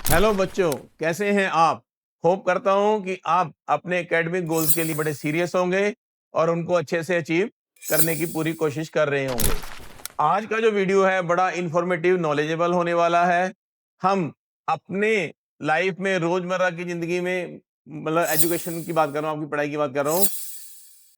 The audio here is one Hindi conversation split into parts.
हेलो बच्चों, कैसे हैं आप? होप करता हूं कि आप अपने एकेडमिक गोल्स के लिए बड़े सीरियस होंगे और उनको अच्छे से अचीव करने की पूरी कोशिश कर रहे होंगे। आज का जो वीडियो है बड़ा इंफॉर्मेटिव, नॉलेजेबल होने वाला है। हम अपने लाइफ में रोजमर्रा की जिंदगी में, मतलब एजुकेशन की बात कर रहा हूँ, आपकी पढ़ाई की बात कर रहा हूँ,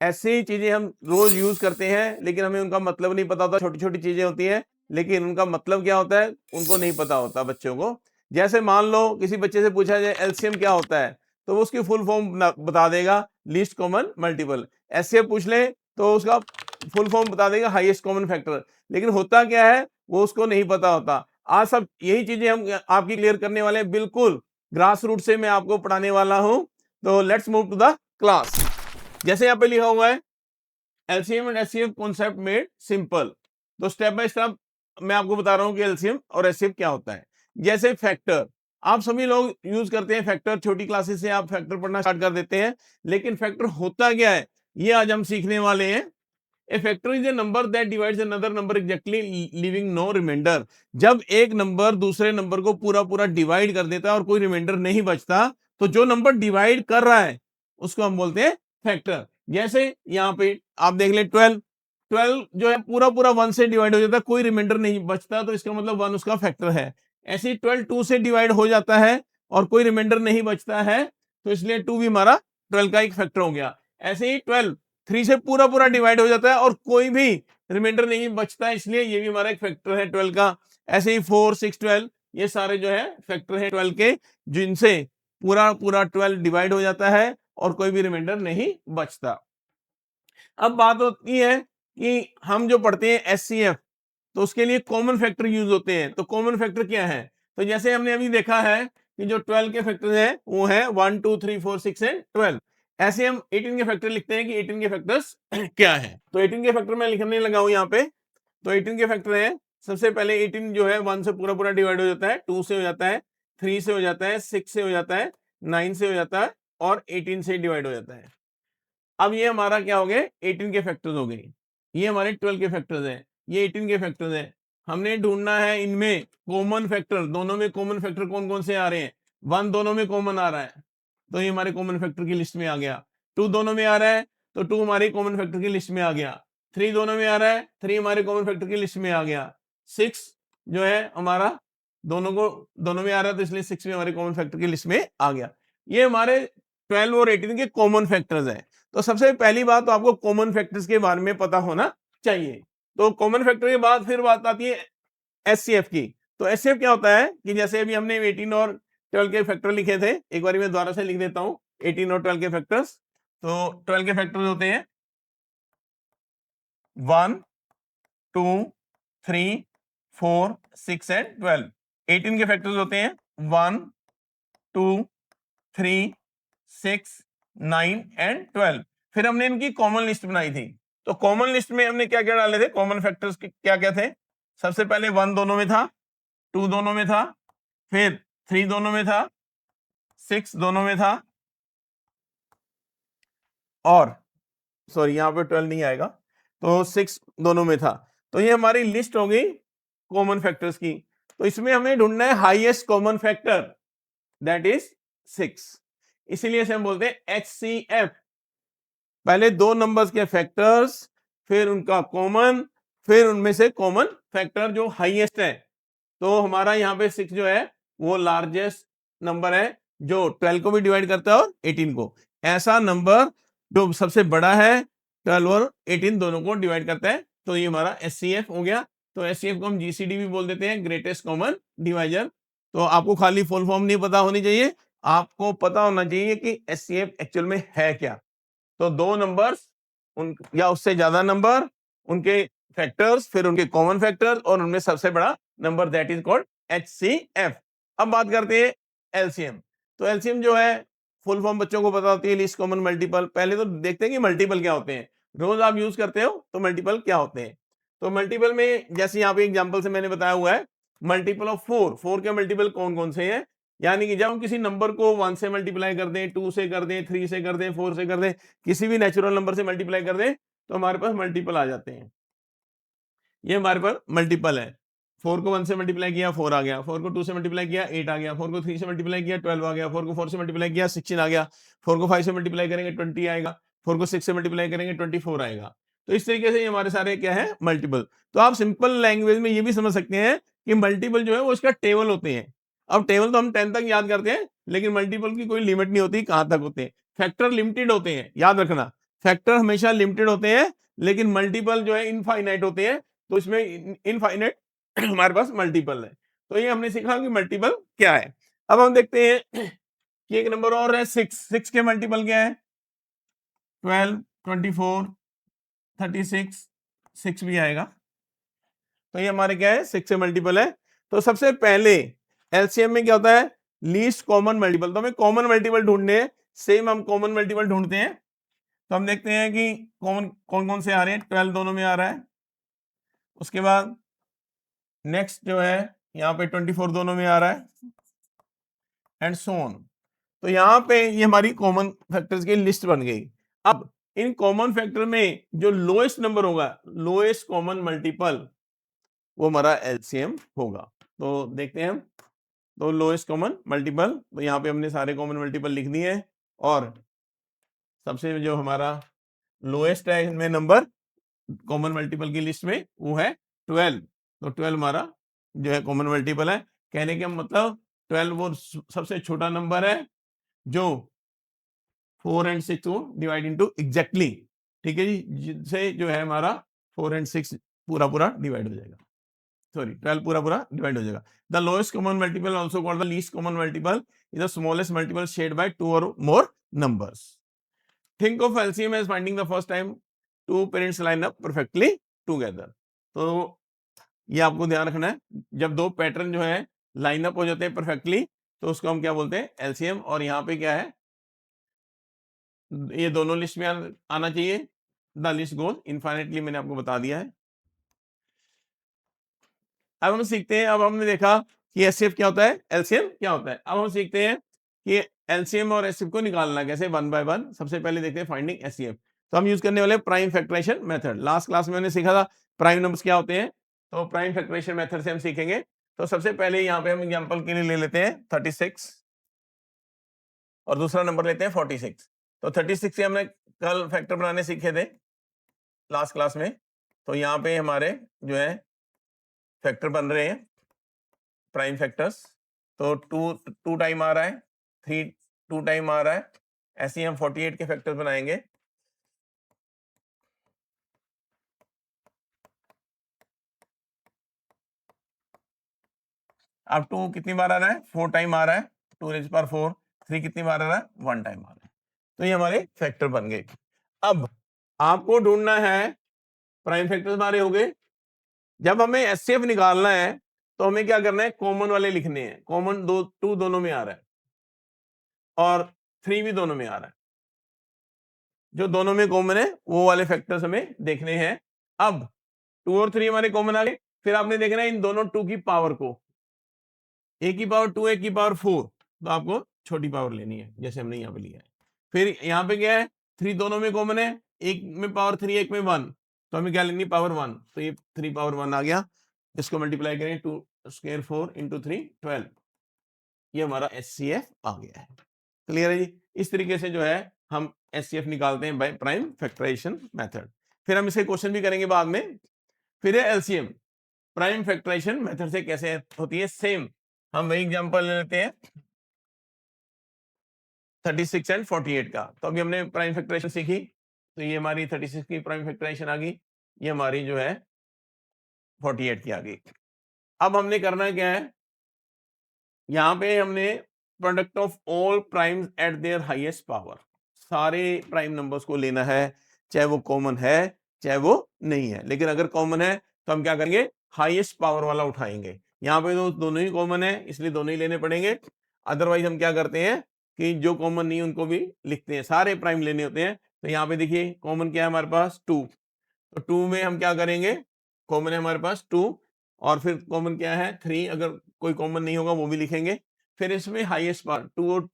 ऐसी चीजें हम रोज यूज करते हैं लेकिन हमें उनका मतलब नहीं पता होता। छोटी छोटी चीजें होती हैं लेकिन उनका मतलब क्या होता है उनको नहीं पता होता बच्चों को। जैसे मान लो किसी बच्चे से पूछा जाए एलसीएम क्या होता है, तो वो उसकी फुल फॉर्म बता देगा, लीस्ट कॉमन मल्टीपल। एचसीएफ पूछ ले तो उसका फुल फॉर्म बता देगा, हाईएस्ट कॉमन फैक्टर। लेकिन होता क्या है वो उसको नहीं पता होता। आज सब यही चीजें हम आपकी क्लियर करने वाले हैं, बिल्कुल ग्रास रूट से मैं आपको पढ़ाने वाला हूं। तो let's move to the class. जैसे यहाँ पे लिखा हुआ है LCM and HCF concept made simple. तो स्टेप बाय स्टेप मैं आपको बता रहा हूँ कि एलसीएम और एचसीएफ क्या होता है। जैसे फैक्टर, आप सभी लोग यूज करते हैं फैक्टर, छोटी क्लासेस से आप फैक्टर पढ़ना स्टार्ट कर देते हैं। लेकिन फैक्टर होता क्या है ये आज हम सीखने वाले हैं। A factor is a number that divides another number exactly leaving no remainder. जब एक नंबर दूसरे नंबर को पूरा पूरा डिवाइड कर देता है और कोई रिमाइंडर नहीं बचता, तो जो नंबर डिवाइड कर रहा है उसको हम बोलते हैं फैक्टर। जैसे यहाँ पे आप देख ले 12, 12 जो है पूरा पूरा 1 से डिवाइड हो जाता है, कोई रिमाइंडर नहीं बचता, तो इसका मतलब 1 उसका फैक्टर है। ऐसे ही 12 2 से डिवाइड हो जाता है और कोई रिमाइंडर नहीं बचता है, तो इसलिए 2 भी हमारा 12 का एक फैक्टर हो गया। ऐसे ही 12 3 से पूरा पूरा डिवाइड हो जाता है और कोई भी रिमाइंडर नहीं बचता है, इसलिए ये भी हमारा एक फैक्टर है 12 का। ऐसे ही 4 6 12 ये सारे जो है फैक्टर है 12 के, जिनसे पूरा पूरा 12 डिवाइड हो जाता है और कोई भी रिमाइंडर नहीं बचता। अब बात होती है कि हम जो पढ़ते हैं एचसीएफ, तो उसके लिए कॉमन फैक्टर यूज होते हैं। तो कॉमन फैक्टर क्या है? तो जैसे हमने अभी देखा है कि जो 12 के फैक्टर हैं वो है 1 2 3 4 6 एंड 12। ऐसे हम 18 के फैक्टर लिखते हैं कि 18 के फैक्टर्स क्या है। तो 18 के फैक्टर मैं लिखने लगा हूं यहाँ पे। तो 18 के फैक्टर है, सबसे पहले 18 जो है 1 से पूरा पूरा डिवाइड हो जाता है, 2 से हो जाता है, 3 से हो जाता है, 6 से हो जाता है, 9 से हो जाता है और 18 से डिवाइड हो जाता है। अब ये हमारा क्या हो गए 18 के फैक्टर्स हो गए। ये हमारे 12 के फैक्टर्स हैं, ये 18 के फैक्टर्स हैं। हमने ढूंढना है इनमें कॉमन फैक्टर, दोनों में कॉमन फैक्टर कौन कौन से आ रहे हैं। 1 दोनों में कॉमन आ रहा है तो ये हमारे कॉमन फैक्टर की लिस्ट में आ गया। 2 दोनों में आ रहा है तो 2 हमारी कॉमन फैक्टर की लिस्ट में आ गया। 3 दोनों में आ रहा है, 3 हमारे कॉमन फैक्टर की लिस्ट में आ गया। 6 जो है हमारा दोनों में आ रहा है तो इसलिए 6 भी हमारे कॉमन फैक्टर की लिस्ट में आ गया। ये हमारे 12 और 18 के कॉमन फैक्टर्स हैं। तो सबसे पहली बात तो आपको कॉमन फैक्टर्स के बारे में पता होना चाहिए। तो कॉमन फैक्टर के बाद फिर बात आती है एचसीएफ की। तो एचसीएफ क्या होता है कि जैसे अभी हमने 18 और 12 के फैक्टर लिखे थे, एक बार मैं दोबारा से लिख देता हूं 18 और 12 के फैक्टर्स। तो 12 के फैक्टर्स होते हैं 1 2 3 4 6 एंड 12। 18 के फैक्टर्स होते हैं 1 2 3 6 9 एंड 12। फिर हमने इनकी कॉमन लिस्ट बनाई थी। तो कॉमन लिस्ट में हमने क्या क्या डाले थे, कॉमन फैक्टर्स क्या क्या थे? सबसे पहले 1 दोनों में था, 2 दोनों में था, फिर 3 दोनों में था, 6 दोनों में था, और सॉरी यहां पे 12 नहीं आएगा, तो 6 दोनों में था। तो ये हमारी लिस्ट हो गई कॉमन फैक्टर्स की। तो इसमें हमें ढूंढना है highest common factor, that is 6। इसीलिए से हम बोलते हैं एचसीएफ। पहले दो नंबर्स के फैक्टर्स, फिर उनका कॉमन, फिर उनमें से कॉमन फैक्टर जो हाईएस्ट है। तो हमारा यहाँ पे 6 जो है वो लार्जेस्ट नंबर है, जो 12 को भी डिवाइड करता है और 18 को। ऐसा नंबर जो सबसे बड़ा है 12 और 18 दोनों को डिवाइड करता है, तो ये हमारा एचसीएफ हो गया। तो एचसीएफ को हम जीसीडी भी बोल देते हैं, ग्रेटेस्ट कॉमन डिवाइजर। तो आपको खाली फुल फॉर्म नहीं पता होनी चाहिए, आपको पता होना चाहिए कि एचसीएफ एक्चुअल में है क्या। तो दो नंबर्स उन या उससे ज्यादा नंबर, उनके फैक्टर्स, फिर उनके कॉमन फैक्टर्स और उनमें सबसे बड़ा number, that is called HCF. अब बात करते हैं एलसीएम। तो एलसीएम जो है फुल फॉर्म बच्चों को पता होती है, लीस्ट कॉमन मल्टीपल। पहले तो देखते हैं कि मल्टीपल क्या होते हैं, रोज आप यूज करते हो तो मल्टीपल क्या होते हैं। तो मल्टीपल में जैसे यहाँ पे एग्जांपल से मैंने बताया हुआ है, मल्टीपल ऑफ 4। 4 के मल्टीपल कौन कौन से हैं? यानी कि जब हम किसी नंबर को 1 से मल्टीप्लाई कर दें, 2 से कर दें, 3 से कर दें, 4 से कर दें, किसी भी नेचुरल नंबर से मल्टीप्लाई कर दें, तो हमारे पास मल्टीपल आ जाते हैं। ये हमारे पास मल्टीपल है। 4 को 1 से मल्टीप्लाई किया 4 आ गया, 4 को 2 से मल्टीप्लाई किया 8 आ गया, 4 को 3 से मल्टीप्लाई किया 12 आ गया, 4 को 4 से मल्टीप्लाई किया 16 आ गया, 4 को 5 से मल्टीप्लाई करेंगे 20 आएगा, 4 को 6 से मल्टीप्लाई करेंगे 24 आएगा। तो इस तरीके से ये हमारे सारे क्या है मल्टीपल। तो आप सिंपल लैंग्वेज में ये भी समझ सकते हैं कि मल्टीपल जो है वो इसका टेबल होते हैं। अब टेबल तो हम 10 तक याद करते हैं, लेकिन मल्टीपल की कोई लिमिट नहीं होती कहां तक होते हैं। फैक्टर लिमिटेड होते हैं, याद रखना, फैक्टर हमेशा लिमिटेड होते हैं, लेकिन मल्टीपल जो है इनफाइनाइट होते हैं। तो इसमें इनफाइनाइट हमारे पास मल्टीपल है। तो ये हमने सीखा कि मल्टीपल क्या है। अब हम देखते हैं कि एक नंबर और है 6। 6 के मल्टीपल क्या है? 12, 24, 36, 6 भी आएगा। तो ये हमारे क्या है 6 से मल्टीपल है। तो सबसे पहले एलसीएम में क्या होता है? Least common multiple. तो हमें कॉमन मल्टीपल ढूंढने हैं। सेम हम कॉमन मल्टीपल ढूंढते हैं। तो हम देखते हैं कि कॉमन कौन कौन से आ रहे हैं। 12 दोनों में आ रहा है। उसके बाद नेक्स्ट जो है यहाँ पे 24 दोनों में आ रहा है, एंड सो ऑन। तो यहाँ पे ये हमारी कॉमन फैक्टर्स की लिस्ट बन गई। अब इन कॉमन फैक्टर में जो लोएस्ट नंबर होगा, लोएस्ट कॉमन मल्टीपल, वो हमारा एलसीएम होगा। तो देखते हैं हम। तो लोएस्ट कॉमन मल्टीपल, तो यहाँ पे हमने सारे कॉमन मल्टीपल लिख दिए, और सबसे जो हमारा लोएस्ट है इनमें नंबर कॉमन मल्टीपल की लिस्ट में, वो है 12। तो 12 हमारा जो है कॉमन मल्टीपल है। कहने का मतलब 12 वो सबसे छोटा नंबर है जो 4 एंड 6 को डिवाइड इनटू एग्जैक्टली, ठीक है जी, जिससे जो है हमारा 4 एंड 6 पूरा पूरा डिवाइड हो जाएगा। सॉरी, 12 पूरा पूरा डिवाइड हो जाएगा। The lowest common multiple also called the least common multiple is the smallest multiple shared by 2 or more numbers. Think of LCM as finding the first time two parents line up perfectly together. तो ये आपको ध्यान रखना है, जब दो पैटर्न जो है लाइन अप हो जाते हैं परफेक्टली, तो उसको हम क्या बोलते हैं? एलसीएम। और यहाँ पे क्या है, ये दोनों लिस्ट में आना चाहिए। द लिस्ट गोज इनफाइनाइटली, मैंने आपको बता दिया है। अब हम सीखते हैं, अब हमने देखा कि एचसीएफ क्या होता है, एलसीएम क्या होता है। अब हम सीखते हैं कि एलसीएम और एचसीएफ को निकालना कैसे, वन बाय वन। सबसे पहले देखते हैं फाइंडिंग एचसीएफ। तो हम यूज करने वाले prime factorization method. Last class में हमने सीखा था प्राइम नंबर्स क्या होते हैं, तो प्राइम फैक्टराइजेशन मेथड से हम सीखेंगे। तो सबसे पहले यहाँ पे हम एग्जांपल के लिए ले लेते हैं 36, और दूसरा नंबर लेते हैं 46। तो 36 से हमने कल फैक्टर बनाने सीखे थे लास्ट क्लास में। तो यहाँ पे हमारे जो है फैक्टर बन रहे हैं, प्राइम फैक्टर्स। तो 2 टाइम आ रहा है, 3 2 टाइम आ रहा है। ऐसे ही हम 48 के फैक्टर्स बनाएंगे। अब 2 कितनी बार आ रहा है? 4 टाइम आ रहा है, 2 रेज़ पावर 4। 3 कितनी बार आ रहा है? 1 टाइम आ रहा है। तो ये हमारे फैक्टर बन गए। अब आपको ढूंढना है, प्राइम फैक्टर्स हमारे हो गए। जब हमें एचसीएफ निकालना है, तो हमें क्या करना है? कॉमन वाले लिखने हैं। कॉमन 2 दोनों में आ रहा है, और 3 भी दोनों में आ रहा है। जो दोनों में कॉमन है वो वाले फैक्टर्स हमें देखने हैं। अब 2 और 3 हमारे कॉमन आ गए। फिर आपने देखना है इन दोनों 2 की पावर को, ए की पावर 2, ए की पावर 4। तो आपको छोटी पावर लेनी है, जैसे हमने यहाँ पे लिया है। फिर यहाँ पे क्या है? 3 दोनों में कॉमन है, एक में पावर 3, एक में 1। तो हमें क्या लेनी है? पावर 1। तो ये 3 पावर 1 आ गया। इसको मल्टीप्लाई करें, 2 स्क्वायर 4 इंटू 3 12। ये हमारा एचसीएफ आ गया है। क्लियर है जी? इस तरीके से जो है हम एचसीएफ निकालते हैं बाय प्राइम फैक्टराइजेशन मेथड। फिर हम इसके क्वेश्चन भी करेंगे बाद में। फिर है एलसीएम। प्राइम फैक्टराइजेशन मेथड से कैसे होती है? सेम हम वही एग्जांपल ले लेते हैं 36 एंड 48 का। तो अभी हमने प्राइम फैक्टराइजेशन सीखी, तो ये हमारी 36 की प्राइम फैक्टराइजेशन आ गई, ये हमारी जो है 48 की आ गई। अब हमने करना क्या है, यहाँ पे हमने product of all primes eight there highest power, सारे प्राइम नंबर्स को लेना है, चाहे वो कॉमन है चाहे वो नहीं है। लेकिन अगर कॉमन है तो हम क्या करेंगे? हाईएस्ट पावर वाला उठाएंगे। यहाँ पे तो दोनों ही कॉमन है, इसलिए दोनों ही लेने पड़ेंगे। अदरवाइज हम क्या करते हैं कि जो कॉमन नहीं उनको भी लिखते हैं, सारे प्राइम लेने होते हैं। तो यहाँ पे देखिए कॉमन क्या है हमारे पास? 2। तो 2 में हम क्या करेंगे? कॉमन है हमारे पास 2, और फिर कॉमन क्या है? 3। अगर कोई कॉमन नहीं होगा वो भी लिखेंगे। फिर इसमें हाईएस्ट पावर 2 और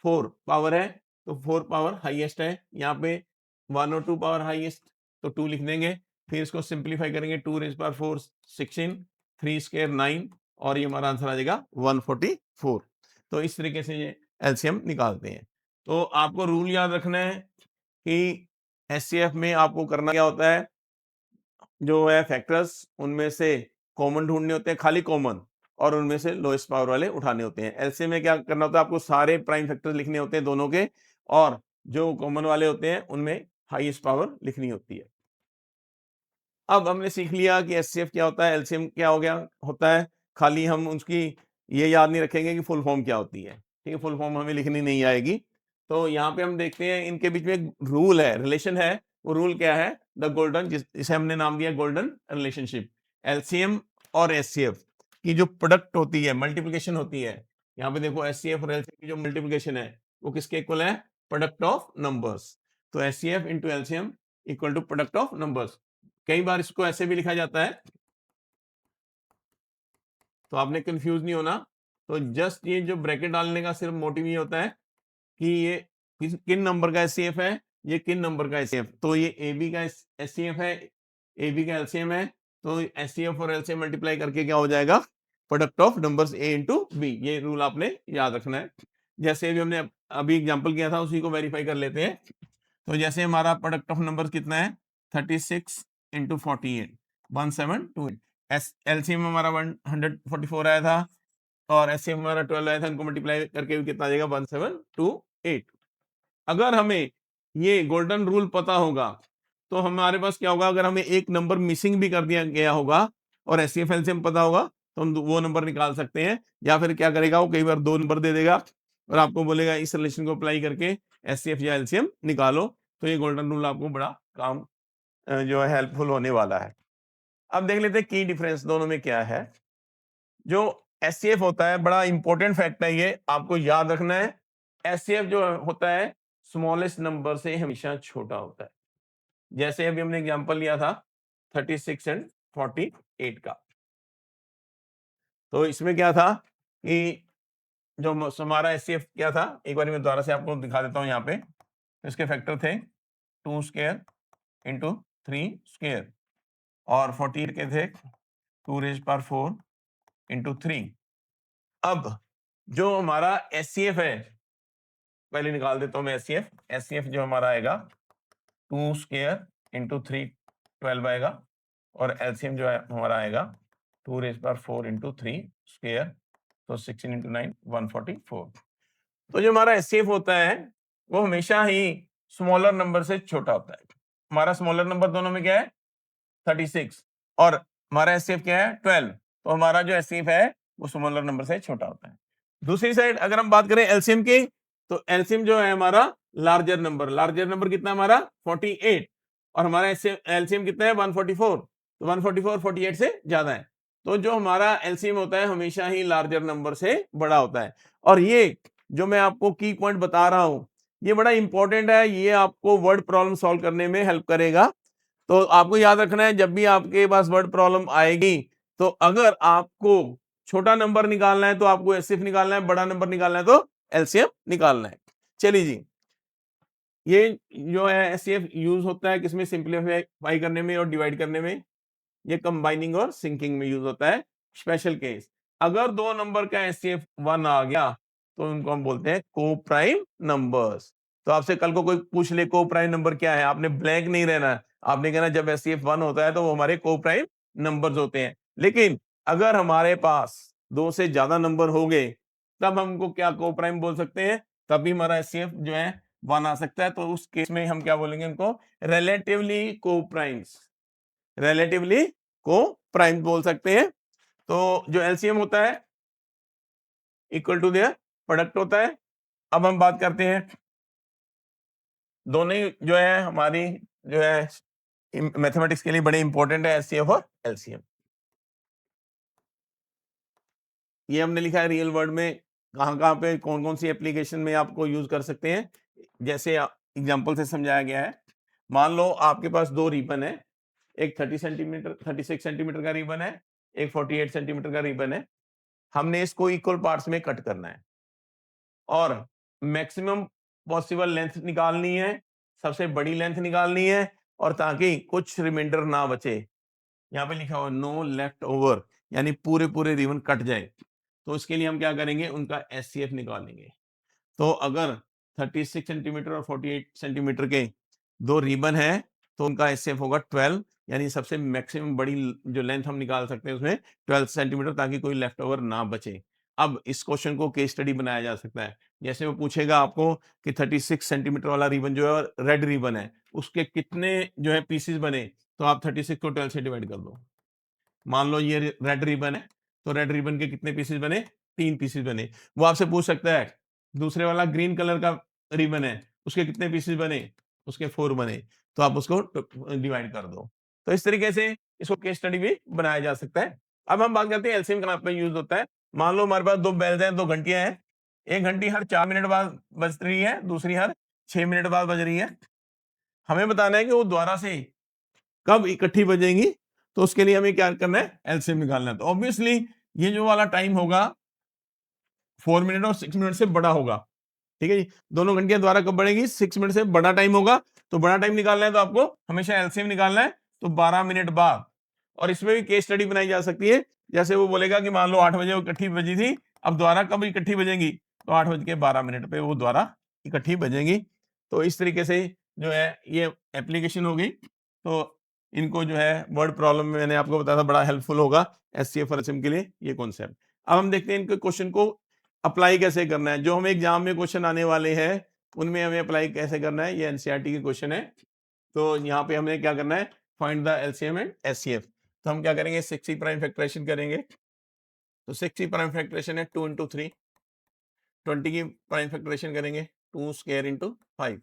4 पावर है, तो 4 पावर हाईएस्ट है। यहाँ पे 1 और 2 पावर हाईएस्ट, तो 2 लिख देंगे। फिर इसको सिंप्लीफाई करेंगे, 2 रेज़ पावर 4 16, 3 स्क्वायर 9 और ये हमारा आंसर आ जाएगा 144। तो इस तरीके से ये एलसीएम निकालते हैं। तो आपको रूल याद रखना है कि एचसीएफ में आपको करना क्या होता है, जो है फैक्टर्स उनमें से कॉमन ढूंढने होते हैं, खाली कॉमन, और उनमें से लोएस्ट पावर वाले उठाने होते हैं। एलसीएम में क्या करना होता है, आपको सारे प्राइम फैक्टर्स लिखने होते हैं दोनों के, और जो कॉमन वाले होते हैं उनमें हाईएस्ट पावर लिखनी होती है। अब हमने सीख लिया कि एचसीएफ क्या होता है, एलसीएम क्या हो गया होता है, खाली हम उसकी ये याद नहीं रखेंगे कि फुल फॉर्म क्या होती है, ठीक है, फुल फॉर्म हमें लिखनी नहीं आएगी। तो यहाँ पे हम देखते हैं इनके बीच में एक रूल है, रिलेशन है। वो रूल क्या है, द गोल्डन, जिसे हमने नाम दिया गोल्डन रिलेशनशिप। एलसीएम और एचसीएफ की जो प्रोडक्ट होती है, मल्टीप्लिकेशन होती है, यहाँ पे देखो एचसीएफ और एलसीएम की जो मल्टीप्लिकेशन है वो किसके इक्वल है, प्रोडक्ट ऑफ नंबर्स। तो HCF into LCM equal to product of numbers. कई बार इसको ऐसे भी लिखा जाता है, तो आपने कंफ्यूज नहीं होना। तो जस्ट ये जो ब्रैकेट डालने का सिर्फ मोटिव ये होता है कि ये किन नंबर का एचसीएफ है, ये किन नंबर का एचसीएफ। तो ये एबी का एचसीएफ है, एबी का एलसीएम है, तो एचसीएफ और एलसीएम मल्टीप्लाई करके क्या हो जाएगा, product of numbers A into B. ये रूल आपने याद रखना है। जैसे भी हमने अभी एग्जांपल किया था उसी को वेरीफाई कर लेते हैं। तो जैसे हमारा प्रोडक्ट ऑफ नंबर्स कितना है, 36 इंटू 48, 1728। एलसीएम हमारा 144 आया था और एचसीएफ हमारा 12 आया था, इनको मल्टीप्लाई करके भी कितना आ जाएगा, 1728। अगर हमें ये गोल्डन रूल पता होगा तो हमारे पास क्या होगा, अगर हमें एक नंबर मिसिंग भी कर दिया गया होगा और एचसीएफ एलसीएम पता होगा तो हम वो नंबर निकाल सकते हैं। या फिर क्या करेगा, वो कई बार दो नंबर दे देगा और आपको बोलेगा इस रिलेशन को अप्लाई करके एचसीएफ या एलसीएम निकालो। तो ये गोल्डन रूल आपको बड़ा काम जो है हेल्पफुल होने वाला है। अब देख लेते हैं की डिफरेंस दोनों में क्या है। जो एचसीएफ होता है, बड़ा इंपॉर्टेंट फैक्ट है, ये आपको याद रखना है। एचसीएफ जो होता है स्मॉलेस्ट नंबर से हमेशा छोटा होता है। जैसे अभी हमने एग्जांपल लिया था 36 एंड 48 का। तो इसमें क्या था कि जो हमारा एचसीएफ क्या था, एक बार मैं दोबारा से आपको दिखा देता हूं। यहाँ पे इसके फैक्टर थे 2 स्क्वायर इंटू 3 स्क्वायर और 48 के थे 2 रेज पावर 4 इंटू 3। अब जो हमारा एचसीएफ है, पहले निकाल देता हूं मैं एचसीएफ। एचसीएफ जो हमारा आएगा 2 स्क्वायर इंटू 3 12 आएगा, और एलसीएम जो है हमारा आएगा 2 रेज पावर 4 इंटू 3 स्क्वायर, तो 16 इंटू 9 144। तो जो हमारा एचसीएफ होता है वो हमेशा ही स्मॉलर नंबर से छोटा होता है। हमारा स्मॉलर नंबर दोनों में क्या है, 36, और हमारा एचसीएफ क्या है, 12। तो हमारा जो एचसीएफ है वो स्मॉलर नंबर से छोटा होता है। दूसरी साइड अगर हम बात करें एलसीएम की, तो एलसीएम जो है हमारा लार्जर नंबर कितना है हमारा 48, और हमारा एलसीएम कितना है 144। तो 144 48 से ज्यादा है। तो जो हमारा एलसीएम होता है हमेशा ही लार्जर नंबर से बड़ा होता है। और ये जो मैं आपको की पॉइंट बता रहा हूं ये बड़ा इंपॉर्टेंट है, ये आपको वर्ड प्रॉब्लम सॉल्व करने में हेल्प करेगा। तो आपको याद रखना है, जब भी आपके पास वर्ड प्रॉब्लम आएगी तो अगर आपको छोटा नंबर निकालना है तो आपको एचसीएफ निकालना है, बड़ा नंबर निकालना है तो एलसीएम निकालना है। चलिए जी, ये जो है एचसीएफ यूज होता है किसमें, सिंप्लीफाई करने में और डिवाइड करने में। ये कंबाइनिंग और सिंकिंग में यूज होता है। स्पेशल केस, अगर दो नंबर का एचसीएफ 1 आ गया तो उनको हम बोलते हैं को प्राइम नंबर्स। तो आपसे कल को कोई पूछ ले को प्राइम नंबर क्या है, आपने ब्लैंक नहीं रहना है, आपने कहना जब एचसीएफ 1 होता है तो वो हमारे को प्राइम नंबर्स होते हैं। लेकिन अगर हमारे पास दो से ज्यादा नंबर हो गए तब हमको क्या को प्राइम बोल सकते हैं, तभी हमारा एचसीएफ जो है 1 आ सकता है। तो उस केस में हम क्या बोलेंगे, उनको रिलेटिवली को प्राइम्स, रिलेटिवली को प्राइम बोल सकते हैं। तो जो एलसीएम होता है इक्वल टू देयर प्रोडक्ट होता है। अब हम बात करते हैं, दोनों ही जो है हमारी जो है मैथमेटिक्स के लिए बड़े इंपॉर्टेंट है, एचसीएफ और एलसीएम। ये हमने लिखा है रियल वर्ल्ड में कहां पे कौन कौन सी एप्लीकेशन में आपको यूज कर सकते हैं। जैसे एग्जांपल से समझाया गया है, मान लो आपके पास दो रिबन है, एक 30 सेंटीमीटर 36 सेंटीमीटर का रिबन है, एक 48 सेंटीमीटर का रिबन है। हमने इसको इक्वल पार्ट्स में कट करना है और मैक्सिमम पॉसिबल लेंथ निकालनी है, सबसे बड़ी लेंथ निकालनी है, और ताकि कुछ रिमाइंडर ना बचे। यहाँ पे लिखा हुआ नो लेफ्ट ओवर, यानी पूरे रिबन कट जाए, तो इसके लिए हम क्या करेंगे, उनका एचसीएफ निकालेंगे। तो अगर 36 सेंटीमीटर और 48 सेंटीमीटर के दो रिबन है तो उनका एचसीएफ होगा 12, यानी सबसे मैक्सिमम बड़ी जो लेंथ हम निकाल सकते हैं उसमें 12 सेंटीमीटर, ताकि कोई लेफ्ट ओवर ना बचे। अब इस क्वेश्चन को केस स्टडी बनाया जा सकता है। जैसे वो पूछेगा आपको कि 36 सेंटीमीटर वाला रिबन जो है रेड रिबन है, उसके कितने जो है पीसेस बने, तो आप 36 को 12 से डिवाइड कर दो। मान लो ये रेड रिबन है, तो रेड रिबन के कितने पीसेस बने, 3 पीसेस बने। वो आपसे पूछ सकता है दूसरे वाला ग्रीन कलर का रिबन है, उसके कितने पीसेस बने, उसके 4 बने, तो आप उसको डिवाइड कर दो। तो इस तरीके से इसको केस स्टडी भी बनाया जा सकता है। अब हम बात करते हैं एलसीएम कहाँ पे यूज होता है। मान लो हमारे पास 2 बेल्स हैं, 2 घंटियां हैं, एक घंटी हर 4 मिनट बाद बज रही है, दूसरी हर 6 मिनट बाद बज रही है। हमें बताना है कि वो द्वारा से कब इकट्ठी बजेंगी, तो उसके लिए हमें क्या करना है, एलसीएम निकालना है। तो ऑब्वियसली ये जो वाला टाइम होगा 4 मिनट और 6 मिनट से बड़ा होगा। ठीक है जी, दोनों घंटियां द्वारा कब बढ़ेगी, 6 मिनट से बड़ा टाइम होगा। तो बड़ा टाइम निकालना है तो आपको हमेशा एलसीएम निकालना है, तो 12 मिनट बाद। और इसमें भी केस स्टडी बनाई जा सकती है। जैसे वो बोलेगा कि मान लो 8 बजे वो इकट्ठी बजी थी, अब द्वारा कब इकट्ठी बजेंगी, तो 8:12 पे वो द्वारा इकट्ठी बजेंगी। तो इस तरीके से जो है ये एप्लीकेशन होगी। तो इनको जो है वर्ड प्रॉब्लम में मैंने आपको बताया था, बड़ा हेल्पफुल होगा एचसीएफ और एचएम के लिए ये कॉन्सेप्ट। अब हम देखते हैं इनके क्वेश्चन को अप्लाई कैसे करना है। जो हमें एग्जाम में क्वेश्चन आने वाले हैं उनमें हमें अप्लाई कैसे करना है, ये एनसीईआरटी के क्वेश्चन है। तो यहाँ पे हमें क्या करना है, find the LCM and HCF. तो हम क्या करेंगे, 6 प्राइम फैक्टराइजेशन करेंगे। तो 6 प्राइम फैक्टराइजेशन है 2 into 3, 20 की प्राइम फैक्टराइजेशन करेंगे 2 स्क्वायर into 5।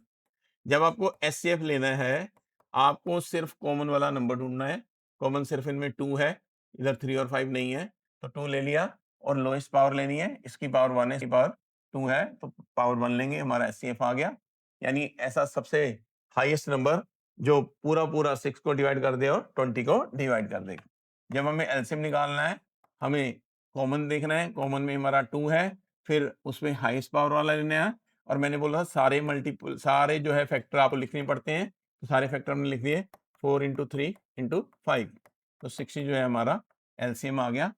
जब आपको एचसीएफ लेना है, आपको सिर्फ कॉमन वाला नंबर ढूंढना है। कॉमन सिर्फ इनमें 2 है, इधर 3 और 5 नहीं है, तो 2 ले लिया। और लोएस्ट पावर लेनी है, इसकी पावर 1 है, इसकी पावर 2 है, तो पावर 1 लेंगे, हमारा एचसीएफ आ गया। यानी ऐसा सबसे हाईएस्ट नंबर जो पूरा 6 को डिवाइड कर दे और 20 को डिवाइड कर दे। जब हमें एलसीएम निकालना है, हमें कॉमन देखना है। कॉमन में हमारा 2 है, फिर उसमें हाईएस्ट पावर वाला लेना है। और मैंने बोला सारे मल्टीपल, सारे जो है फैक्टर आपको लिखने पड़ते हैं, तो सारे फैक्टर हमने लिख दिए 4 into 3 into 5। तो 60 जो है हमारा एलसीएम आ गया।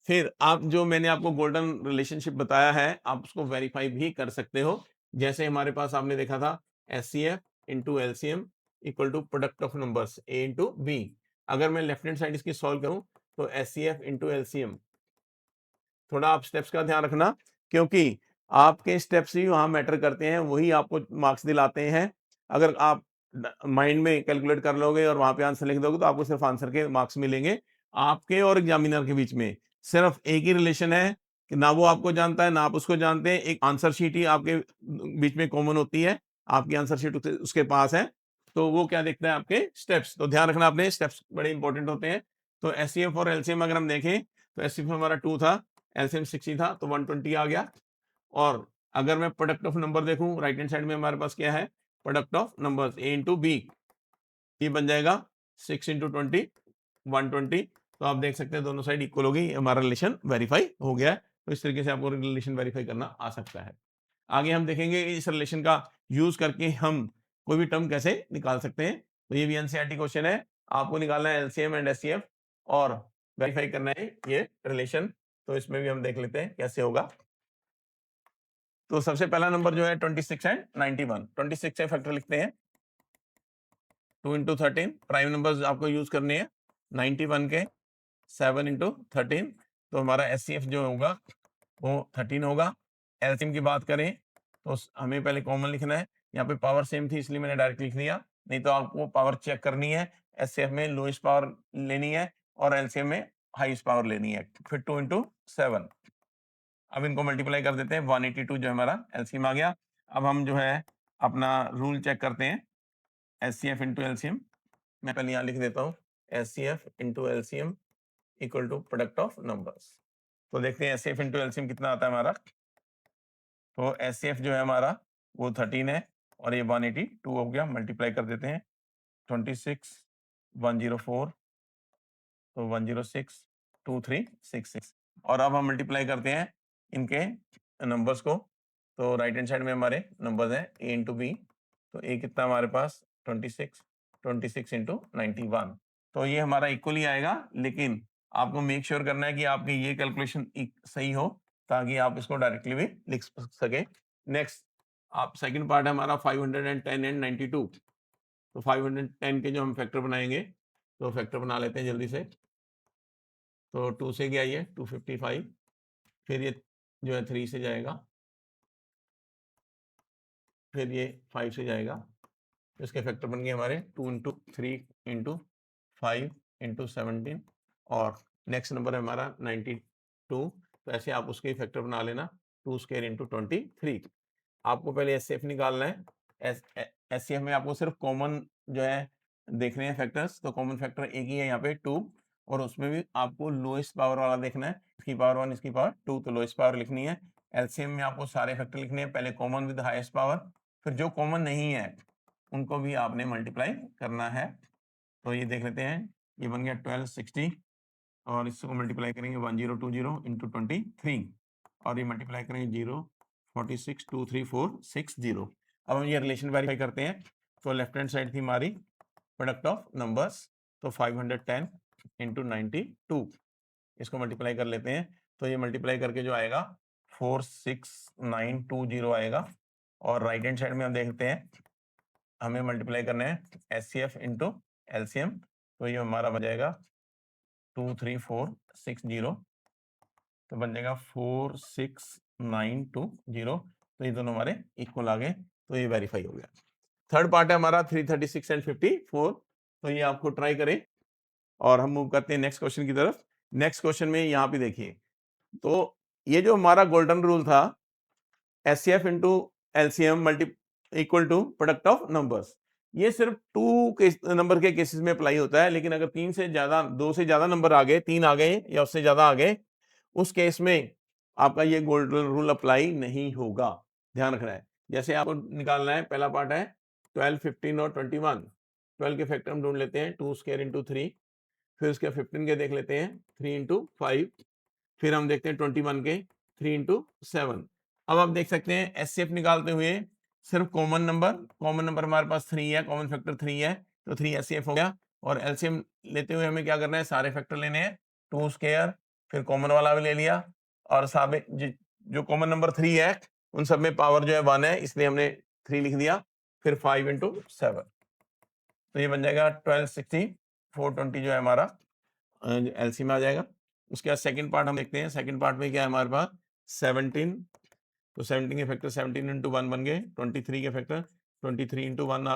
फिर आप जो मैंने आपको गोल्डन रिलेशनशिप बताया है, आप उसको वेरीफाई भी कर सकते हो। जैसे हमारे पास आपने देखा था HCF into LCM equal to product of numbers A into B. अगर मैं लेफ्ट हैंड साइड इसकी सॉल्व करूं तो एचसीएफ इंटू एलसीएम, थोड़ा आप स्टेप्स का ध्यान रखना, क्योंकि आपके स्टेप्स ही वहां मैटर करते हैं, वही आपको मार्क्स दिलाते हैं। अगर आप माइंड में कैलकुलेट कर लोगे और वहां पे आंसर लिख दोगे तो आपको सिर्फ आंसर के मार्क्स मिलेंगे। आपके और एग्जामिनर के बीच में सिर्फ एक ही रिलेशन है कि ना वो आपको जानता है ना आप उसको जानते हैं। एक आंसर शीट ही आपके बीच में कॉमन होती है, आपकी आंसर शीट उसके पास है। तो वो क्या देखता है, आपके स्टेप्स। तो ध्यान रखना, अपने स्टेप्स बड़े इंपॉर्टेंट होते हैं। तो एचसीएफ और एलसीएम अगर हम देखें तो एचसीएफ हमारा 2 था, एलसीएम 60 था, तो 120 आ गया। और अगर मैं प्रोडक्ट ऑफ नंबर देखूं, राइट हैंड साइड में हमारे पास क्या है, product of numbers A into B, ये बन जाएगा 6 into 20 120। तो आप देख सकते हैं दोनों साइड इक्वल होगी, हमारा रिलेशन वेरीफाई हो गया है। तो इस तरीके से आपको रिलेशन वेरीफाई करना आ सकता है। आगे हम देखेंगे इस रिलेशन का यूज करके हम कोई भी टर्म कैसे निकाल सकते हैं। तो ये भी एनसीईआरटी क्वेश्चन है, आपको निकालना है एलसीएम एंड एचसीएफ और वेरीफाई करना है ये रिलेशन। तो इसमें भी हम देख लेते हैं कैसे होगा। तो सबसे पहला नंबर जो है 26 एंड 91। 26 से फैक्टर लिखते हैं 2 into 13, प्राइम नंबर्स आपको यूज करने हैं। 91 के 7 into 13, तो हमारा एचसीएफ जो होगा वो 13 होगा। एलसीएम की बात करें तो हमें पहले कॉमन लिखना है। यहाँ पे पावर सेम थी इसलिए मैंने डायरेक्ट लिख दिया, नहीं तो आपको पावर चेक करनी है। एचसीएफ में लोएस्ट पावर लेनी है और एलसीएम में हाईएस्ट पावर लेनी है। फिर 2 into 7, अब इनको मल्टीप्लाई कर देते हैं, 182 जो हमारा एलसीएम आ गया। अब हम जो है अपना रूल चेक करते हैं, एचसीएफ इंटू एलसीएम। मैं पहले यहाँ लिख देता हूँ, HCF into LCM equal to product of numbers. तो देखते हैं एचसीएफ इंटू एलसीएम कितना आता है हमारा। तो एचसीएफ जो है हमारा वो 13 है और ये 182 हो गया, मल्टीप्लाई कर देते हैं। 26 104, तो 106 2366। और अब हम मल्टीप्लाई करते हैं इनके नंबर्स को। तो राइट हैंड साइड में हमारे नंबर्स हैं ए इंटू बी। तो ए कितना हमारे पास 26 26 इंटू 91। तो ये हमारा इक्वल ही आएगा, लेकिन आपको मेक श्योर करना है कि आपकी ये कैलकुलेशन सही हो, ताकि आप इसको डायरेक्टली भी लिख सके। नेक्स्ट आप सेकंड पार्ट है हमारा 510 एंड 92। तो 510 के जो हम फैक्टर बनाएंगे, तो फैक्टर बना लेते हैं जल्दी से। तो 2 से क्या ये 255, फिर ये जो है 3 से जाएगा, फिर ये 5 से जाएगा। तो इसके फैक्टर बन गए हमारे 2 इंटू 3 इंटू 5 इंटू 17, और नेक्स्ट नंबर है हमारा 92। तो ऐसे आप उसके फैक्टर बना लेना, 2 स्क्वायर इंटू 23। आपको पहले एचसीएफ निकालना है। एचसीएफ में आपको सिर्फ कॉमन जो है देखने हैं फैक्टर्स। तो कॉमन फैक्टर एक ही है यहाँ पे 2, और उसमें भी आपको लोएस्ट पावर वाला देखना है। इसकी पावर 1, इसकी पावर 2, तो लोएस्ट पावर लिखनी है। एलसीएम में आपको सारे फैक्टर लिखने हैं, पहले कॉमन विद हाईएस्ट पावर, फिर जो कॉमन नहीं है उनको भी आपने मल्टीप्लाई करना है। तो ये देख लेते हैं, ये बन गया 1260, और इसको मल्टीप्लाई करेंगे 1020 इंटू 23, और ये मल्टीप्लाई करेंगे 0462340। अब हम ये रिलेशन वेरीफाई करते हैं। तो लेफ्ट हैंड साइड थी हमारी प्रोडक्ट ऑफ नंबर्स, तो 510 इंटू 92, इसको मल्टीप्लाई कर लेते हैं। तो ये मल्टीप्लाई करके जो आएगा 46920 आएगा। और राइट हैंड साइड में हम देखते हैं, हमें मल्टीप्लाई करना है एचसीएफ इंटू एलसीएम। तो ये हमारा बन जाएगा 23460, तो बन जाएगा 46920। तो ये दोनों हमारे इक्वल आ गए, तो ये वेरीफाई हो गया। थर्ड पार्ट है हमारा 336 एंड 54। तो ये आपको ट्राई करें, और हम मूव करते हैं नेक्स्ट क्वेश्चन की तरफ। नेक्स्ट क्वेश्चन में यहाँ पे देखिए, तो ये जो हमारा गोल्डन रूल था, HCF into LCM multi equal to product of numbers, ये सिर्फ 2 नंबर के केसेस में अप्लाई होता है। लेकिन अगर 3 से ज्यादा, 2 से ज्यादा नंबर आ गए, 3 आ गए या उससे ज्यादा आ गए, उस केस में आपका ये गोल्डन रूल अप्लाई नहीं होगा। ध्यान रखना है। जैसे आपको निकालना है, पहला पार्ट है 12, 15 और 21। 12 के फैक्टर हम ढूंढ लेते हैं, 2 स्क्वायर इंटू 3, फिर उसके 15 के देख लेते हैं 3 इंटू 5, फिर हम देखते हैं 21 के 3 इंटू 7। अब आप देख सकते हैं एचसीएफ निकालते हुए सिर्फ कॉमन नंबर हमारे पास 3 है, कॉमन फैक्टर 3 है, तो 3 एचसीएफ हो गया। और एलसीएम लेते हुए हमें क्या करना है, सारे फैक्टर लेने हैं, 2 स्क्वायर, फिर कॉमन वाला भी ले लिया, और सारे जो कॉमन नंबर 3 है उन सब में पावर जो है 1 है, इसलिए हमने 3 लिख दिया, फिर 5 इंटू 7। तो ये बन जाएगा 1260, 420 जो है हमारा एलसीएम आ जाएगा। उसके बाद सेकंड पार्ट हम देखते हैं। सेकंड पार्ट में क्या है हमारे पास 17। तो 17 के फैक्टर 17 इंटू 1 बन गए, 23 के फैक्टर 23 इंटू 1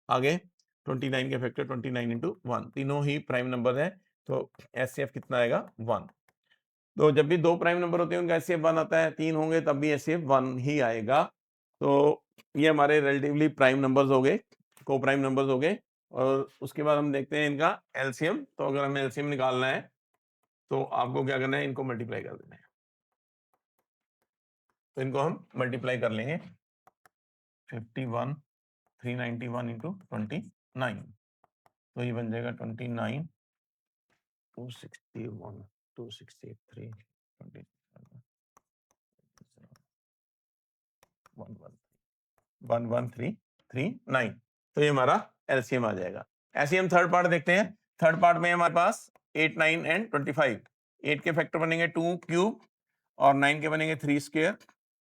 आ गए, 29 के फैक्टर 29 इंटू 1, तीनों ही प्राइम नंबर है। तो एचसीएफ कितना आएगा 1। तो जब भी 2 प्राइम नंबर होते हैं उनका एचसीएफ 1 आता है, 3 होंगे तब भी एचसीएफ 1 ही आएगा। तो ये हमारे रिलेटिवली प्राइम नंबर्स हो गए, को प्राइम नंबर्स हो गए। और उसके बाद हम देखते हैं इनका एलसीएम। तो अगर हमें एलसीएम निकालना है, तो आपको क्या करना है, इनको मल्टीप्लाई कर देना है। तो इनको हम मल्टीप्लाई कर लेंगे, 51 391 इंटू 29, तो ये बन जाएगा 29 261 263 11339। तो ये हमारा एलसीएम आ जाएगा। ऐसे हम थर्ड पार्ट देखते हैं। थर्ड पार्ट में हमारे पास 8, 9 एंड 25। 8 के फैक्टर बनेंगे 2 क्यूब, और 9 के बनेंगे 3 स्क्वायर,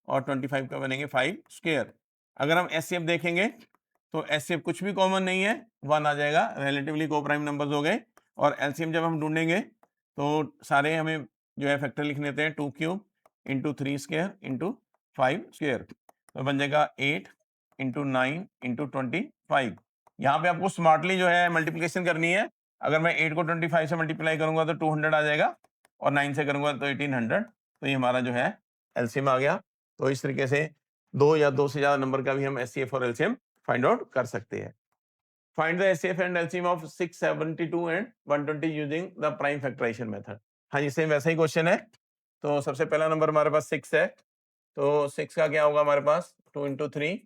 और 25 के बनेंगे 5 स्क्वायर। अगर हम एचसीएफ देखेंगे, तो एचसीएफ कुछ भी कॉमन नहीं है, 1 आ जाएगा, रिलेटिवली को प्राइम नंबर्स हो गए। और एलसीएम जब हम ढूंढेंगे, तो सारे हमें जो है फैक्टर लिख लेते हैं, 2 cube into 3 square into 5 square, तो बन जाएगा 8 इंटू 9 इंटू 25। यहाँ पे आपको स्मार्टली जो है मल्टीप्लिकेशन करनी है। अगर मैं 8 को 25 से मल्टीप्लाई करूंगा तो 200 आ जाएगा, और 9 से करूंगा तो 1800। तो ये हमारा जो है एलसीएम आ गया। तो इस तरीके से 2 या 2 से ज्यादा नंबर का भी हम एचसीएफ और एलसीएम फाइंड आउट कर सकते हैं। Find the HCF and LCM of 672 and 120 using the prime factorization method. हाँ जी, सेम वैसा ही क्वेश्चन है। तो सबसे पहला नंबर हमारे पास 6 है, तो 6 का क्या होगा हमारे पास 2 इंटू 3।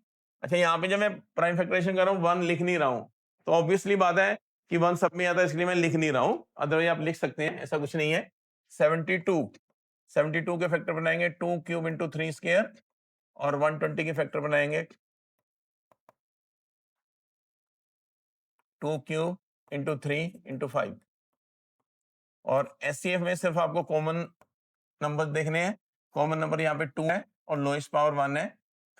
अच्छा, यहाँ पे जब मैं प्राइम फैक्टराइजेशन कर रहा हूँ 1 लिख नहीं रहा हूँ, तो ऑब्वियसली बात है कि 1 सब में आता है, इसलिए मैं लिख नहीं रहा हूँ। अदरवाइज आप लिख सकते हैं, ऐसा कुछ नहीं है। 72 के फैक्टर बनाएंगे 2 क्यूब इंटू 3 स्क्वायर, और 120 के फैक्टर बनाएंगे 2 क्यूब इंटू 3 इंटू 5, और एचसीएफ में सिर्फ आपको कॉमन नंबर देखने हैं। कॉमन नंबर यहाँ पे 2 है और लोएस्ट पावर 1 है।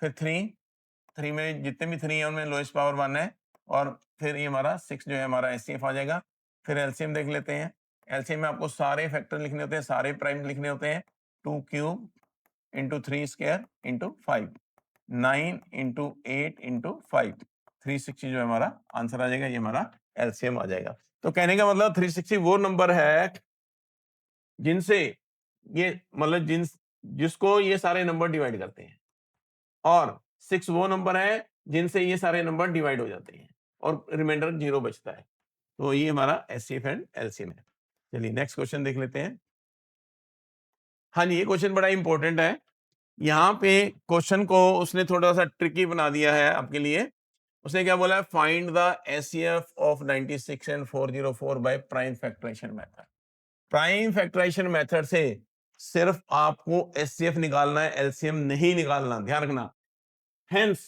फिर 3 में जितने भी 3 है उनमें लोएस्ट पावर 1 है और फिर ये हमारा 6 जो है हमारा एचसीएफ आ जाएगा। फिर एलसीएम देख लेते हैं। एलसीएम में आपको सारे फैक्टर लिखने होते हैं, सारे प्राइम लिखने होते हैं। 2 cube into 3 square into 5, 9 into 8 into 5, 360 जो है हमारा आंसर आ जाएगा। ये हमारा एलसीएम आ जाएगा। तो कहने का मतलब 360 वो नंबर है जिनसे ये मतलब जिसको ये सारे नंबर डिवाइड करते हैं, और 6 वो नंबर है जिनसे ये सारे नंबर डिवाइड हो जाते हैं और रिमाइंडर 0 बचता है। तो ये हमारा एचसीएफ एंड एलसीएम है। चलिए नेक्स्ट क्वेश्चन देख लेते हैं। हाँ जी, ये क्वेश्चन बड़ा इंपॉर्टेंट है। यहाँ पे क्वेश्चन को उसने थोड़ा सा ट्रिकी बना दिया है आपके लिए। उसने क्या बोला है, find the HCF of 96 and 404 by prime factorization method. Prime factorization method से सिर्फ आपको एचसीएफ निकालना है, एलसीएम नहीं निकालना, ध्यान रखना। हेंस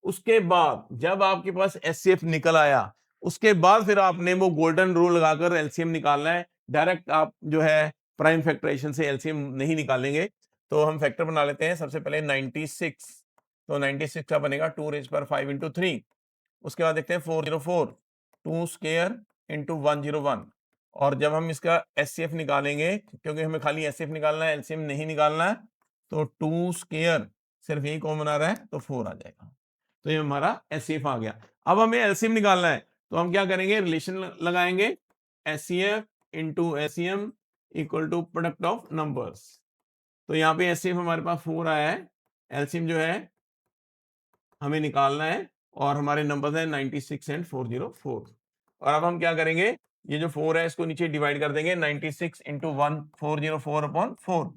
उसके बाद जब आपके पास एचसीएफ निकल आया, उसके बाद फिर आपने वो गोल्डन रूल लगाकर एलसीएम निकालना है। डायरेक्ट आप जो है प्राइम फैक्टराइजेशन से एलसीएम नहीं निकालेंगे। तो हम फैक्टर बना लेते हैं। सबसे पहले 96, तो 96 का बनेगा 2 रेज़ पावर 5 इंटू 3। उसके बाद देखते हैं 404, 2 स्क्वायर इंटू 101। और जब हम इसका एचसीएफ निकालेंगे, क्योंकि हमें खाली एचसीएफ निकालना है, एलसीएम नहीं निकालना है, तो 2 स्क्वायर सिर्फ यही कॉमन आ रहा है तो 4 आ जाएगा। तो ये हमारा एचसीएफ आ गया। अब हमें एलसीएम निकालना है, तो हम क्या करेंगे, रिलेशन लगाएंगे, HCF into LCM equal to product of numbers. तो यहाँ पे एचसीएफ हमारे पास 4 आया है, एलसीएम जो है हमें निकालना है और हमारे नंबर्स हैं 96 एंड 404। और अब हम क्या करेंगे, ये जो 4 है इसको नीचे डिवाइड कर देंगे, 96 इंटू 1404 अपॉन 4।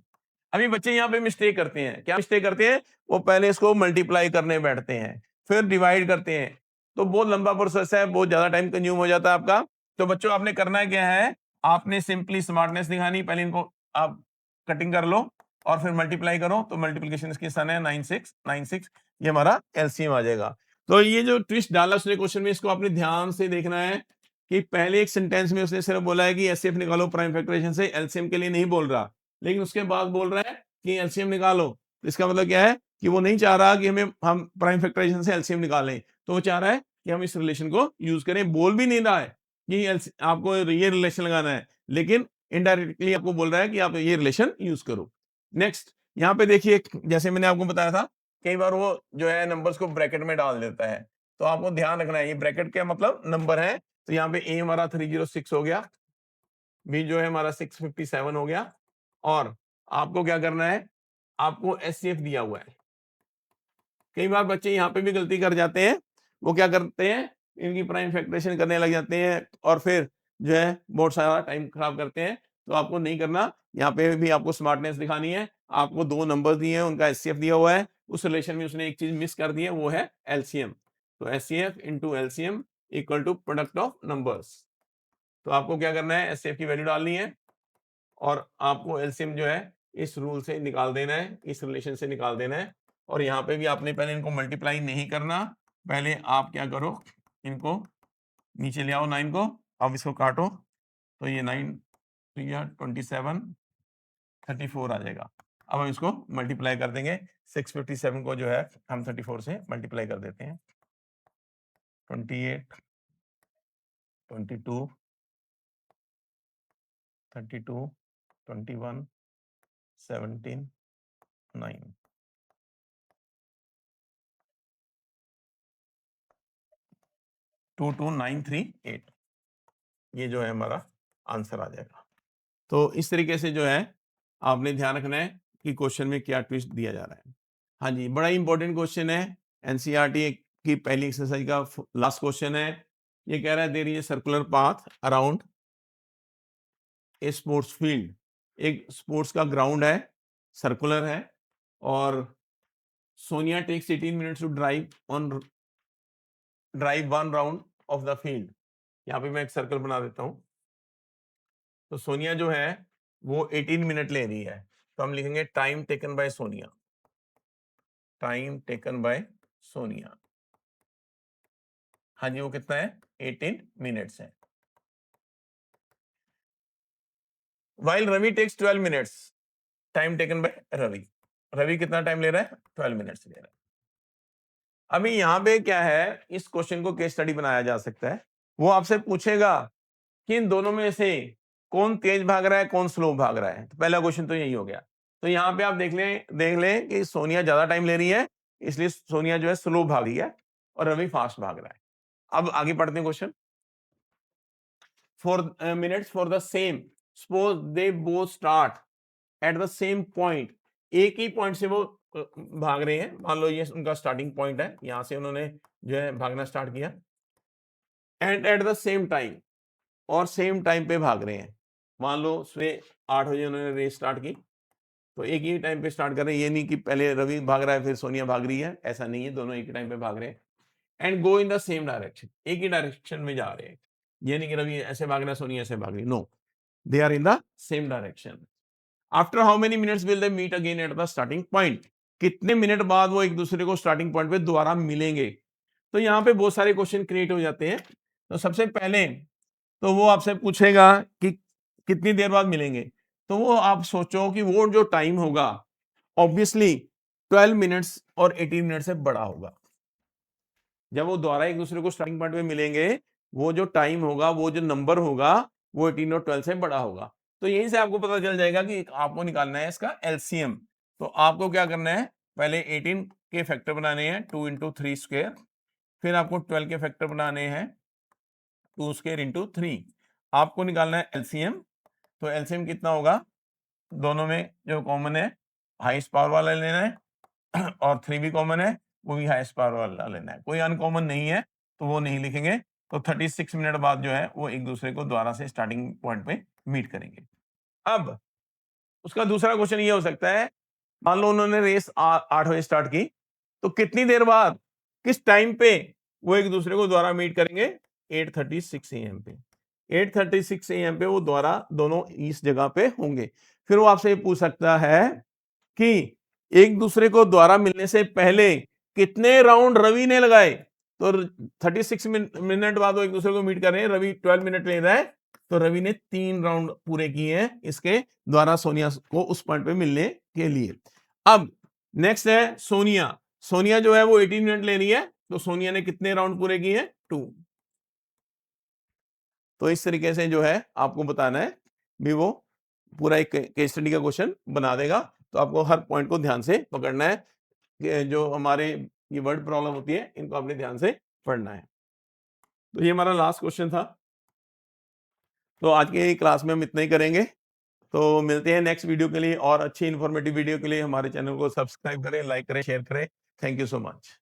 अभी बच्चे यहाँ पे मिस्टेक करते हैं। क्या मिस्टेक करते हैं, वो पहले इसको मल्टीप्लाई करने बैठते हैं, फिर डिवाइड करते हैं। तो बहुत लंबा प्रोसेस है, बहुत ज्यादा टाइम कंज्यूम हो जाता है आपका। तो बच्चों आपने करना क्या है, आपने सिंपली स्मार्टनेस दिखानी, पहले इनको आप कटिंग कर लो और फिर मल्टीप्लाई करो। तो मल्टीप्लिकेशन इसकी सन है 96, ये हमारा एलसीएम आ जाएगा। तो ये जो ट्विस्ट डाला उसने क्वेश्चन में, इसको आपने ध्यान से देखना है कि पहले एक सेंटेंस में उसने सिर्फ बोला है कि एचसीएफ निकालो प्राइम फैक्टराइजेशन से, एलसीएम के लिए नहीं बोल रहा। लेकिन उसके बाद बोल रहा है कि एलसीएम निकालो। तो इसका मतलब क्या है कि वो नहीं चाह रहा कि हम प्राइम फैक्टराइजेशन से एलसीएम निकालें, तो वो चाह रहा है कि हम इस रिलेशन को यूज करें। बोल भी नहीं रहा है कि आपको ये रिलेशन लगाना है, लेकिन इनडायरेक्टली आपको बोल रहा है कि आप ये रिलेशन यूज करो। नेक्स्ट यहाँ पे देखिए, जैसे मैंने आपको बताया था, कई बार वो जो है नंबर्स को ब्रैकेट में डाल देता है। तो आपको ध्यान रखना है, ये ब्रैकेट क्या मतलब नंबर है। तो यहाँ पे ए हमारा 306 हो गया, बी जो है हमारा 657 हो गया, और आपको क्या करना है, आपको एचसीएफ दिया हुआ है। कई बार बच्चे यहाँ पे भी गलती कर जाते हैं, वो क्या करते हैं, इनकी प्राइम फैक्टराइजेशन करने लग जाते हैं और फिर जो है बहुत सारा टाइम खराब करते हैं। तो आपको नहीं करना, यहाँ पे भी आपको स्मार्टनेस दिखानी है। आपको 2 नंबर दिए हैं, उनका एचसीएफ दिया हुआ है, उस रिलेशन में उसने एक चीज मिस कर दी है, वो है एलसीएम। तो HCF into LCM equal to product of numbers. तो आपको क्या करना है, एचसीएफ की वैल्यू डालनी है और आपको एलसीएम जो है इस रूल से निकाल देना है, इस रिलेशन से निकाल देना है। और यहाँ पे भी आपने पहले इनको मल्टीप्लाई नहीं करना, पहले आप क्या करो, इनको नीचे ले आओ 9 को, अब इसको काटो, तो ये 9 27 34 आ जाएगा। अब हम इसको मल्टीप्लाई कर देंगे, 657 को जो है हम 34 से मल्टीप्लाई कर देते हैं। 28 22 32 21 17 9 22938, ये जो है हमारा आंसर आ जाएगा। तो इस तरीके से जो है आपने ध्यान रखना है कि क्वेश्चन में क्या ट्विस्ट दिया जा रहा है। हाँ जी, बड़ा इंपॉर्टेंट क्वेश्चन है, एनसीईआरटी की पहली एक्सरसाइज का लास्ट क्वेश्चन है। ये कह रहा है there is a circular path around a sports field. एक स्पोर्ट्स का ग्राउंड है, सर्कुलर है, और Sonia takes 18 minutes to drive 1 round of the field. यहाँ पे मैं एक सर्कल बना देता हूँ। तो सोनिया जो है वो 18 मिनट ले रही है, तो हम लिखेंगे time taken by Sonia, time taken by Sonia. हाँ जी, वो कितना है, 18 मिनट्स है। while Ravi takes 12 minutes, time taken by Ravi. Ravi कितना टाइम ले रहा है? 12 मिनट्स ले रहा है। अभी यहां पे क्या है, इस क्वेश्चन को केस स्टडी बनाया जा सकता है। वो आपसे पूछेगा कि इन दोनों में से कौन तेज भाग रहा है, कौन स्लो भाग रहा है। तो पहला क्वेश्चन तो यही हो गया। तो यहाँ पे आप देख लें कि सोनिया ज्यादा टाइम ले रही है, इसलिए सोनिया जो है स्लो भाग रही है और रवि फास्ट भाग रहा है। अब आगे पढ़ते हैं question. For minutes for the same, suppose they both start at the same point, एक ही पॉइंट से वो भाग रहे हैं। मान लो ये उनका स्टार्टिंग पॉइंट है, यहां से उन्होंने जो है भागना स्टार्ट किया, and at the same time, और सेम टाइम पे भाग रहे हैं। मान लो सुबह 8 बजे उन्होंने रेस स्टार्ट की, तो एक ही टाइम पे स्टार्ट कर रहे हैं। ये नहीं कि पहले रवि भाग रहा है फिर सोनिया भाग रही है, ऐसा नहीं है, दोनों एक ही टाइम पे भाग रहे हैं। And go in the same direction, एक ही डायरेक्शन में जा रहे हैं। ये नहीं कि रवि ऐसे भाग रहा है, सोनिया ऐसे भाग रही है, no, they are in the same direction. After how many minutes will they meet again at the starting point, कितने मिनट बाद वो एक दूसरे को स्टार्टिंग पॉइंट पे दोबारा मिलेंगे। तो यहाँ पे बहुत सारे क्वेश्चन क्रिएट हो जाते हैं। तो सबसे पहले तो वो आपसे पूछेगा कि कितनी देर बाद मिलेंगे। तो वो आप सोचो कि वो जो टाइम होगा ऑब्वियसली 12 मिनट्स और 18 मिनट से बड़ा होगा। जब वो दोबारा एक दूसरे को स्टार्टिंग पॉइंट पे मिलेंगे, वो जो टाइम होगा, वो जो नंबर होगा, वो 18 और 12 से बड़ा होगा। तो यहीं से आपको पता चल जाएगा कि आपको निकालना है इसका एलसीएम। तो आपको क्या करना है, पहले 18 के फैक्टर बनाने हैं, 2 इंटू 3 स्क्वायर, फिर आपको 12 के फैक्टर बनाने हैं, 2 स्क्वायर इंटू 3। आपको निकालना है एलसीएम। तो एलसीएम कितना होगा, दोनों में जो कॉमन है हाईएस्ट पावर वाला लेना है और 3 भी कॉमन है, वो भी हाईएस्ट पावर वाला लेना है। कोई अनकॉमन नहीं है तो वो नहीं लिखेंगे। तो 36 मिनट बाद जो है वो एक दूसरे को दोबारा से स्टार्टिंग पॉइंट पे मीट करेंगे। अब उसका दूसरा क्वेश्चन ये हो सकता है, मान लो उन्होंने रेस 8 बजे स्टार्ट की, तो कितनी देर बाद, किस टाइम पे वो एक दूसरे को दोबारा मीट करेंगे? 8:36 AM पे। 8:36 AM पे वो दोबारा दोनों इस जगह पे होंगे। फिर वो आपसे पूछ सकता है कि एक दूसरे को दोबारा मिलने से पहले कितने राउंड रवि ने लगाए। तो 36 मिनट बाद वो एक दूसरे को मीट कर रहे हैं, रवि 12 मिनट ले रहा है, तो रवि ने 3 राउंड पूरे किए हैं इसके द्वारा सोनिया को उस पॉइंट पे मिलने के लिए। अब नेक्स्ट है सोनिया। सोनिया जो है वो 18 मिनट ले रही है, तो सोनिया ने कितने राउंड पूरे किए हैं? 2। तो इस तरीके से जो है आपको बताना है, भी वो पूरा एक केस स्टडी का क्वेश्चन बना देगा। तो आपको हर पॉइंट को ध्यान से पकड़ना है कि जो हमारे ये वर्ड प्रॉब्लम होती है इनको आपने ध्यान से पढ़ना है। तो ये हमारा लास्ट क्वेश्चन था। तो आज के क्लास में हम इतना ही करेंगे। तो मिलते हैं नेक्स्ट वीडियो के लिए, और अच्छी इंफॉर्मेटिव वीडियो के लिए हमारे चैनल को सब्सक्राइब करें, लाइक करें, शेयर करें। Thank you so much.